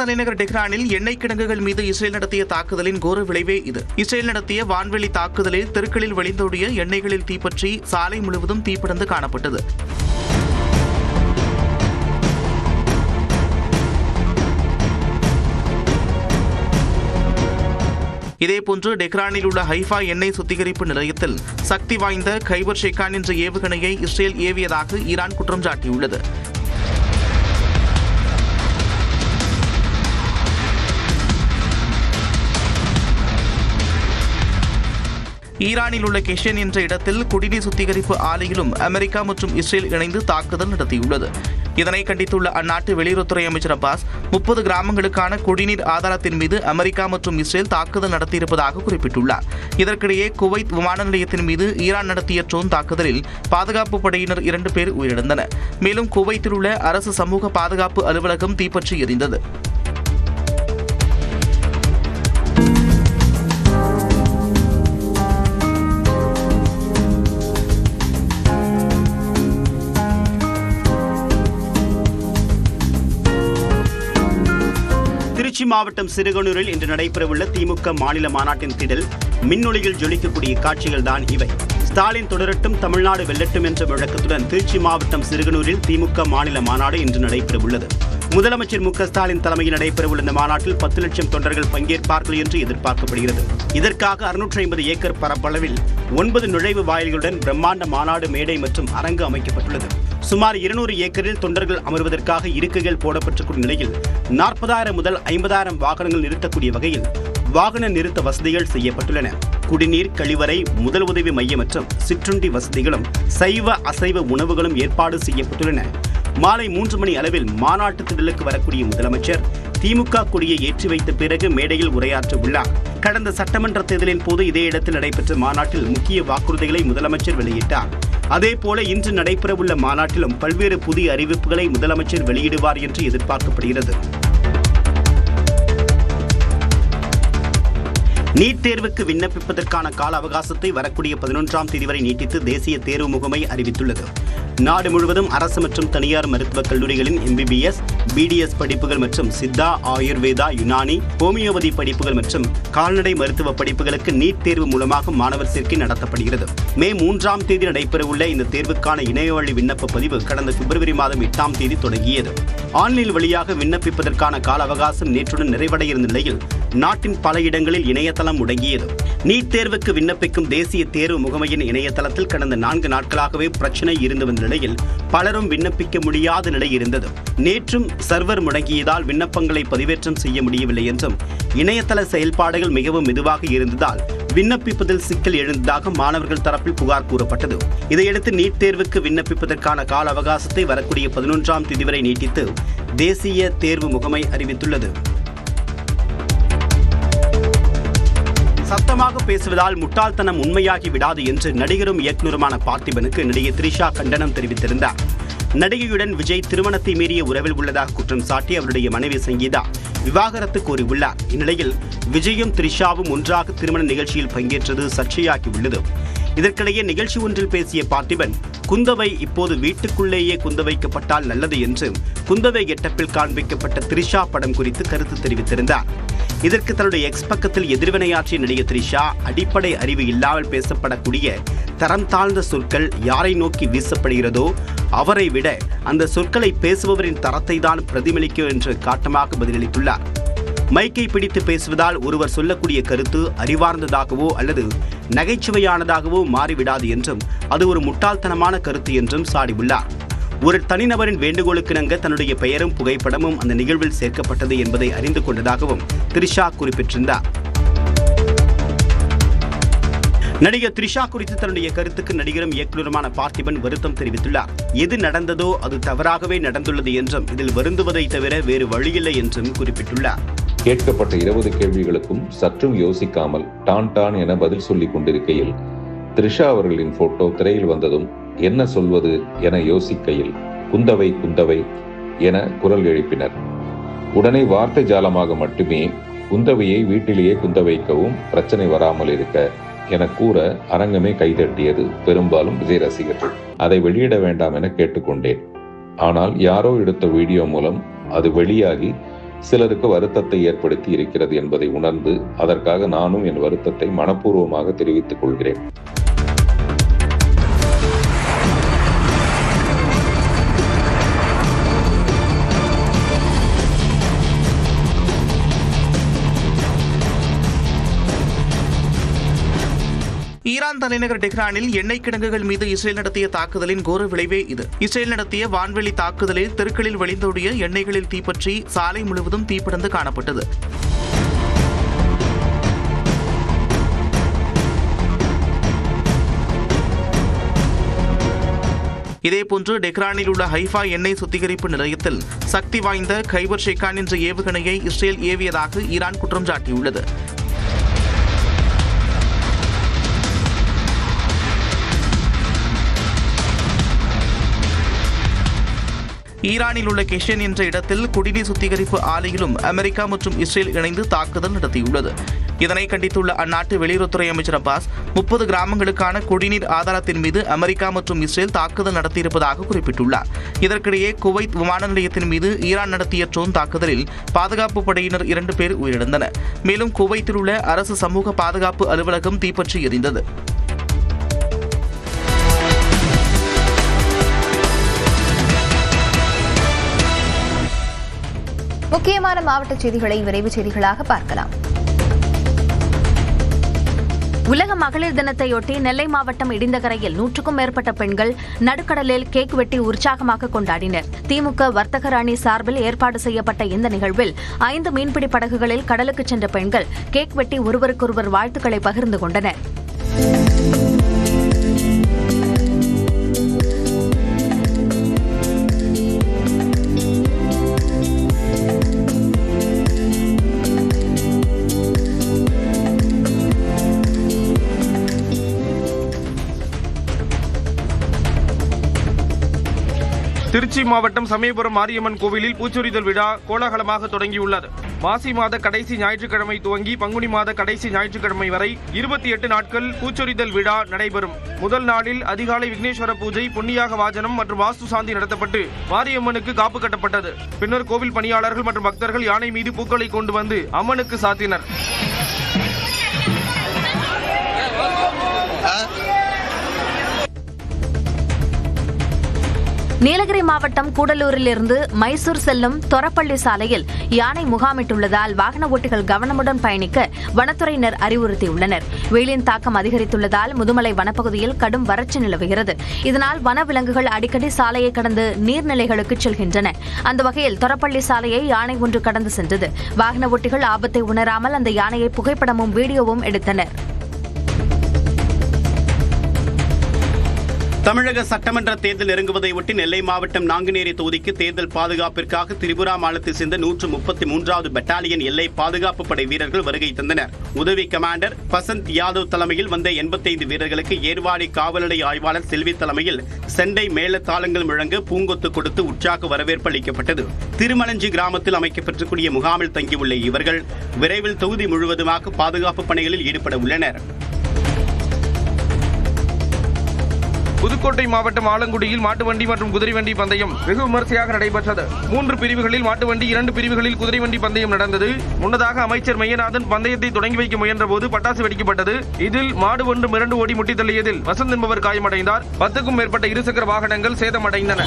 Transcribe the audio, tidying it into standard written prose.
தலைநகர் டெஹ்ரானில் எண்ணெய் கிடங்குகள் மீது இஸ்ரேல் நடத்திய தாக்குதலின் கோர விளைவே இது. இஸ்ரேல் நடத்திய வான்வெளி தாக்குதலில் தெருக்களில் வழிந்தோடிய எண்ணெய்களில் தீப்பற்றி சாலை முழுவதும் தீப்படந்து காணப்பட்டது. இதேபோன்று டெஹ்ரானில் உள்ள ஹைஃபா எண்ணெய் சுத்திகரிப்பு நிலையத்தில் சக்தி வாய்ந்த கைபர் ஷெக்கான் என்ற ஏவுகணையை இஸ்ரேல் ஏவியதாக ஈரான் குற்றம் சாட்டியுள்ளது. ஈரானில் உள்ள கெஷன் என்ற இடத்தில் குடிநீர் சுத்திகரிப்பு ஆலையிலும் அமெரிக்கா மற்றும் இஸ்ரேல் இணைந்து தாக்குதல் நடத்தியுள்ளது. இதனை கண்டித்துள்ள அந்நாட்டு வெளியுறவுத்துறை அமைச்சர் அப்பாஸ் 30 கிராமங்களுக்கான குடிநீர் ஆதாரத்தின் மீது அமெரிக்கா மற்றும் இஸ்ரேல் தாக்குதல் நடத்தியிருப்பதாக குறிப்பிட்டுள்ளார். இதற்கிடையே குவைத் விமான நிலையத்தின் மீது ஈரான் நடத்திய ட்ரோன் தாக்குதலில் பாதுகாப்பு படையினர் 2 பேர் உயிரிழந்தனர். மேலும் குவைத்தில் உள்ள அரசு சமூக பாதுகாப்பு அலுவலகம் தீப்பற்றி எரிந்தது. திருச்சி மாவட்டம் சிறுகனூரில் இன்று நடைபெறவுள்ள திமுக மாநில மாநாட்டின் திடல் மின்னொளியில் ஜொலிக்கக்கூடிய காட்சிகள் தான் இவை. ஸ்டாலின் தொடரட்டும், தமிழ்நாடு வெல்லட்டும் என்ற முழக்கத்துடன் திருச்சி மாவட்டம் சிறுகனூரில் திமுக மாநில மாநாடு இன்று நடைபெறவுள்ளது. முதலமைச்சர் ஸ்டாலின் தலைமையில் நடைபெறவுள்ள இந்த மாநாட்டில் 10 லட்சம் தொண்டர்கள் பங்கேற்பார்கள் என்று எதிர்பார்க்கப்படுகிறது. இதற்காக 650 ஏக்கர் பரப்பளவில் 9 நுழைவு வாயில்களுடன் பிரம்மாண்ட மாநாடு மேடை மற்றும் அரங்கு அமைக்கப்பட்டுள்ளது. சுமார் 200 ஏக்கரில் தொண்டர்கள் அமர்வதற்காக இருக்கைகள் போடப்பட்டிருக்கும் நிலையில் 40,000 முதல் 50,000 வாகனங்கள் நிறுத்தக்கூடிய வகையில் வாகன நிறுத்த வசதிகள் செய்யப்பட்டுள்ளன. குடிநீர், கழிவறை, முதல் உதவி மையம் மற்றும் சிற்றுண்டி வசதிகளும் சைவ அசைவ உணவுகளும் ஏற்பாடு செய்யப்பட்டுள்ளன. மாலை 3 மணி அளவில் மாநாட்டு திடலுக்கு வரக்கூடிய முதலமைச்சர் திமுக கொடியை ஏற்றி வைத்த பிறகு மேடையில் உரையாற்ற உள்ளார். கடந்த சட்டமன்ற தேர்தலின் போது இதே இடத்தில் நடைபெற்ற மாநாட்டில் முக்கிய வாக்குறுதிகளை முதலமைச்சர் வெளியிட்டார். அதேபோல இன்று நடைபெறவுள்ள மாநாட்டிலும் பல்வேறு புதிய அறிவிப்புகளை முதலமைச்சர் வெளியிடுவார் என்று எதிர்பார்க்கப்படுகிறது. நீட் தேர்வுக்கு விண்ணப்பிப்பதற்கான கால அவகாசத்தை வரக்கூடிய 11ஆம் தேதி வரை நீட்டித்து தேசிய தேர்வு முகமை அறிவித்துள்ளது. நாடு முழுவதும் அரசு மற்றும் தனியார் மருத்துவக் கல்லூரிகளின் MBBS, BDS படிப்புகள் மற்றும் சித்தா, ஆயுர்வேதா, யுனானி, ஹோமியோபதி படிப்புகள் மற்றும் கால்நடை மருத்துவ படிப்புகளுக்கு நீட் தேர்வு மூலமாக மாணவர் சேர்க்கை நடத்தப்படுகிறது. மே 3ஆம் தேதி நடைபெறவுள்ள இந்த தேர்வுக்கான இணையவழி விண்ணப்ப பதிவு கடந்த பிப்ரவரி மாதம் 8ஆம் தேதி தொடங்கியது. ஆன்லைன் வழியாக விண்ணப்பிப்பதற்கான கால அவகாசம் நேற்றுடன் நிறைவடைய இருந்த நிலையில் நாட்டின் பல இடங்களில் இணையதளம் முடங்கியது. நீட் தேர்வுக்கு விண்ணப்பிக்கும் தேசிய தேர்வு முகமையின் இணையதளத்தில் கடந்த 4 நாட்களாகவே பிரச்சனை இருந்து வந்த நிலையில் பலரும் விண்ணப்பிக்க முடியாத நிலை இருந்தது. நேற்றும் சர்வர் முடங்கியதால் விண்ணப்பங்களை பதிவேற்றம் செய்ய முடியவில்லை என்றும் இணையதள செயல்பாடுகள் மிகவும் மெதுவாக இருந்ததால் விண்ணப்பிப்பதில் சிக்கல் எழுந்ததாக மாணவர்கள் தரப்பில் புகார் கூறப்பட்டது. இதையடுத்து நீட் தேர்வுக்கு விண்ணப்பிப்பதற்கான கால அவகாசத்தை வரக்கூடிய 11ஆம் தேதி வரை நீட்டித்து தேசிய தேர்வு முகமை அறிவித்துள்ளது. சத்தமாக பேசுவதால் முட்டாள்தனம் உண்மையாகி விடாது என்று நடிகரும் இயக்குநருமான பார்த்திபனுக்கு நடிகை த்ரிஷா கண்டனம் தெரிவித்திருந்தார். நடிகையுடன் விஜய் திருமணத்தை மீறிய உறவில் உள்ளதாக குற்றம் சாட்டி அவருடைய மனைவி சங்கீதா விவாகரத்து கோரியுள்ளார். இந்நிலையில் விஜயும் த்ரிஷாவும் ஒன்றாக திருமண நிகழ்ச்சியில் பங்கேற்றது சர்ச்சையாகியுள்ளது. இதற்கிடையே நிகழ்ச்சி ஒன்றில் பேசிய பார்த்திபன், குந்தவை இப்போது வீட்டுக்குள்ளேயே குந்த வைக்கப்பட்டால் நல்லது என்று குந்தவை கெட்டப்பில் காண்பிக்கப்பட்ட த்ரிஷா படம் குறித்து கருத்து தெரிவித்திருந்தார். இதற்கு தன்னுடைய எக்ஸ் பக்கத்தில் எதிர்வினையாற்றிய நடிகை த்ரிஷா, அடிப்படை அறிவு இல்லாமல் பேசப்படக்கூடிய தரம் தாழ்ந்த சொற்கள் யாரை நோக்கி வீசப்படுகிறதோ அவரை விட அந்த சொற்களை பேசுபவரின் தரத்தை தான் பிரதிபலிக்கும் என்று காட்டமாக பதிலளித்துள்ளார். மைக்கை பிடித்து பேசுவதால் ஒருவர் சொல்லக்கூடிய கருத்து அறிவார்ந்ததாகவோ அல்லது நகைச்சுவையானதாகவோ மாறிவிடாது என்றும் அது ஒரு முட்டாள்தனமான கருத்து என்றும் சாடியுள்ளார். ஒரு தனிநபரின் வேண்டுகோளுக்கிணங்க தன்னுடைய பெயரும் புகைப்படமும் அந்த நிகழ்வில் சேர்க்கப்பட்டது என்பதை அறிந்து கொண்டதாகவும் த்ரிஷா குறிப்பிட்டிருந்தார். நடிகர் த்ரிஷா குறித்து தன்னுடைய கருத்துக்கு நடிகரும் இயக்குநருமான பார்த்திபன் வருத்தம் தெரிவித்துள்ளார். எது நடந்ததோ அது தவறாகவே நடந்துள்ளது என்றும் இதில் வருந்துவதை தவிர வேறு வழியில்லை என்றும் குறிப்பிட்டுள்ளார். கேட்கப்பட்ட 20 கேள்விகளுக்கும் சற்றும் யோசிக்காமல் டான் என பதில் சொல்லிக் கொண்டிருக்கையில் த்ரிஷா அவர்களின் போட்டோ திரையில் வந்ததும் என்ன சொல்வது என யோசிக்கையில் குந்தவை குந்தவை என குரல் எழுப்பினர். உடனே வார்த்தை ஜாலமாக மட்டுமே குந்தவையை வீட்டிலேயே குந்த வைக்கவும் பிரச்சனை வராமல் இருக்க என கூற அரங்கமே கைதட்டியது. பெரும்பாலும் விஜய் ரசிகர்கள் அதை வெளியிட வேண்டாம் என கேட்டுக்கொண்டேன். ஆனால் யாரோ எடுத்த வீடியோ மூலம் அது வெளியாகி சிலருக்கு வருத்தத்தை ஏற்படுத்தி இருக்கிறது என்பதை உணர்ந்து அதற்காக நானும் என் வருத்தத்தை மனப்பூர்வமாக தெரிவித்துக் கொள்கிறேன். ஈரான் தலைநகர் டெஹ்ரானில் எண்ணெய் கிடங்குகள் மீது இஸ்ரேல் நடத்திய தாக்குதலின் கோர விளைவே இது. இஸ்ரேல் நடத்திய வான்வெளி தாக்குதலில் தெருக்களில் வழிந்தோடிய எண்ணெய்களில் தீப்பற்றி சாலை முழுவதும் தீப்படந்து காணப்பட்டது. இதேபோன்று டெஹ்ரானில் உள்ள ஹைஃபா எண்ணெய் சுத்திகரிப்பு நிலையத்தில் சக்தி வாய்ந்த கைபர் ஷெக்கான் என்ற ஏவுகணையை இஸ்ரேல் ஏவியதாக ஈரான் குற்றம் சாட்டியுள்ளது. ஈரானில் உள்ள கெஷன் என்ற இடத்தில் குடிநீர் சுத்திகரிப்பு ஆலையிலும் அமெரிக்கா மற்றும் இஸ்ரேல் இணைந்து தாக்குதல் நடத்தியுள்ளது. இதனை கண்டித்துள்ள அந்நாட்டு வெளியுறவுத்துறை அமைச்சர் அப்பாஸ் 30 கிராமங்களுக்கான குடிநீர் ஆதாரத்தின் மீது அமெரிக்கா மற்றும் இஸ்ரேல் தாக்குதல் நடத்தியிருப்பதாக குறிப்பிட்டுள்ளார். இதற்கிடையே குவைத் விமான நிலையத்தின் மீது ஈரான் நடத்திய ட்ரோன் தாக்குதலில் பாதுகாப்பு படையினர் 2 பேர் உயிரிழந்தனர். மேலும் குவைத்தில் உள்ள அரசு சமூக பாதுகாப்பு அலுவலகம் தீப்பற்றி எரிந்தது. முக்கியமான மாவட்ட செய்திகளை விரைவு செய்திகளாக பார்க்கலாம். உலக மகளிர் தினத்தையொட்டி நெல்லை மாவட்டம் இடிந்தகரையில் 100க்கும் மேற்பட்ட பெண்கள் நடுக்கடலில் கேக் வெட்டி உற்சாகமாக கொண்டாடினர். திமுக வர்த்தகர் அணி சார்பில் ஏற்பாடு செய்யப்பட்ட இந்த நிகழ்வில் 5 மீன்பிடி படகுகளில் கடலுக்கு சென்ற பெண்கள் கேக் வெட்டி ஒருவருக்கொருவர் வாழ்த்துக்களை பகிர்ந்து கொண்டனர். திருச்சி மாவட்டம் சமயபுரம் மாரியம்மன் கோவிலில் பூச்சொரிதல் விழா கோலாகலமாக தொடங்கியுள்ளது. மாசி மாத கடைசி ஞாயிற்றுக்கிழமை துவங்கி பங்குனி மாத கடைசி ஞாயிற்றுக்கிழமை வரை 28 நாட்கள் பூச்சொரிதல் விழா நடைபெறும். முதல் நாளில் அதிகாலை விக்னேஸ்வர பூஜை, புண்ணியாக வாஜனம் மற்றும் வாஸ்து சாந்தி நடத்தப்பட்டு மாரியம்மனுக்கு காப்பு கட்டப்பட்டது. பின்னர் கோவில் பணியாளர்கள் மற்றும் பக்தர்கள் யானை மீது பூக்களை கொண்டு வந்து அம்மனுக்கு சாத்தினர். நீலகிரி மாவட்டம் கூடலூரிலிருந்து மைசூர் செல்லும் தொரப்பள்ளி சாலையில் யானை முகாமிட்டுள்ளதால் வாகன ஓட்டிகள் கவனமுடன் பயணிக்க வனத்துறையினர் அறிவுறுத்தியுள்ளனர். வெயிலின் தாக்கம் அதிகரித்துள்ளதால் முதுமலை வனப்பகுதியில் கடும் வறட்சி நிலவுகிறது. இதனால் வனவிலங்குகள் அடிக்கடி சாலையை கடந்து நீர்நிலைகளுக்கு செல்கின்றன. அந்த வகையில் தொரப்பள்ளி சாலையை யானை ஒன்று கடந்து சென்றது. வாகன ஓட்டிகள் ஆபத்தை உணராமல் அந்த யானையை புகைப்படமும் வீடியோவும் எடுத்தனர். தமிழக சட்டமன்ற தேர்தல் நெருங்குவதை ஒட்டி நெல்லை மாவட்டம் நாங்குநேரி தொகுதிக்கு தேர்தல் பாதுகாப்பிற்காக திரிபுரா மாநிலத்தை சேர்ந்த 133வது பெட்டாலியன் எல்லை பாதுகாப்பு படை வீரர்கள் வருகை தந்தனர். உதவி கமாண்டர் பசந்த் யாதவ் தலைமையில் வந்த 85 வீரர்களுக்கு ஏர்வாடி காவல் நிலைய ஆய்வாளர் செல்வி தலைமையில் செண்டை மேள தாளங்கள் முழங்க பூங்கொத்து கொடுத்து உற்சாக வரவேற்பு அளிக்கப்பட்டது. திருமலஞ்சி கிராமத்தில் அமைக்கப்பட்டிருக்கூடிய முகாமில் தங்கியுள்ள இவர்கள் விரைவில் தொகுதி முழுவதுமாக பாதுகாப்பு பணிகளில் ஈடுபட உள்ளனர். புதுக்கோட்டை மாவட்டம் ஆலங்குடியில் மாட்டு வண்டி மற்றும் குதிரை வண்டி பந்தயம் வெகு விமர்சையாக நடைபெற்றது. 3 பிரிவுகளில் மாட்டு வண்டி, 2 பிரிவுகளில் குதிரை வண்டி பந்தயம் நடந்தது. முன்னதாக அமைச்சர் மெய்யநாதன் பந்தயத்தை தொடங்கி வைக்க முயன்ற போது பட்டாசு வெடிக்கப்பட்டது. இதில் மாடு ஒன்று மிரண்டு ஓடி முட்டி தள்ளியதில் வசந்த் என்பவர் காயமடைந்தார். 10க்கும் மேற்பட்ட இருசக்கர வாகனங்கள் சேதமடைந்தன.